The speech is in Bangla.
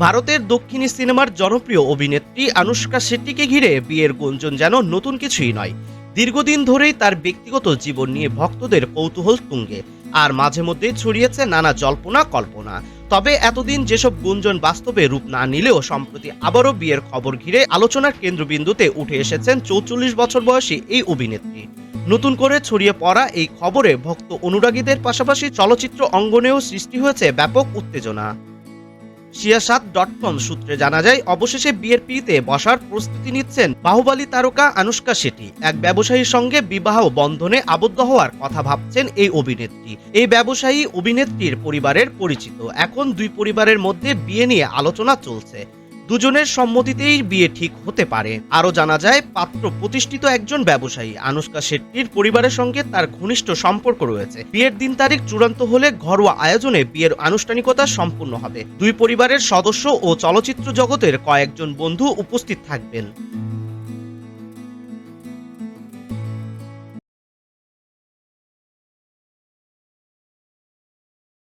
ভারতের দক্ষিণী সিনেমার জনপ্রিয় অভিনেত্রী আনুশকা শেট্টিকে ঘিরে বিয়ের গুঞ্জন যেন নতুন কিছুই নয়। দীর্ঘদিন ধরেই তার ব্যক্তিগত জীবন নিয়ে ভক্তদের কৌতূহল তুঙ্গে, আর মাঝে মধ্যে ছড়িয়েছে নানা জল্পনা কল্পনা। তবে এতদিন যেসব গুঞ্জন বাস্তবে রূপ না নিলেও সম্প্রতি আবারও বিয়ের খবর ঘিরে আলোচনার কেন্দ্রবিন্দুতে উঠে এসেছেন ৪৪ বছর বয়সী এই অভিনেত্রী। নতুন করে ছড়িয়ে পড়া এই খবরে ভক্ত অনুরাগীদের পাশাপাশি চলচ্চিত্র অঙ্গনেও সৃষ্টি হয়েছে ব্যাপক উত্তেজনা। Siyaasat.com সূত্রে জানা যায়, অবশেষে বিয়ের পিঁড়িতে বসার প্রস্তুতি নিচ্ছেন বাহুবলী তারকা আনুশকা শেট্টি। এক ব্যবসায়ীর সঙ্গে বিবাহ বন্ধনে আবদ্ধ হওয়ার কথা ভাবছেন এই অভিনেত্রী। এই ব্যবসায়ী অভিনেত্রীর পরিবারের পরিচিত। এখন দুই পরিবারের মধ্যে বিয়ে নিয়ে আলোচনা চলছে। দুজনের সম্মতিতেই বিয়ে ঠিক হতে পারে। আরও জানা যায়, পাত্র প্রতিষ্ঠিত একজন ব্যবসায়ী। আনুশকা শেট্টির পরিবারের সঙ্গে তার ঘনিষ্ঠ সম্পর্ক রয়েছে। বিয়ের দিন তারিখ চূড়ান্ত হলে ঘরোয়া আয়োজনে বিয়ের আনুষ্ঠানিকতা সম্পূর্ণ হবে। দুই পরিবারের সদস্য ও চলচ্চিত্র জগতের কয়েকজন বন্ধু উপস্থিত থাকবেন।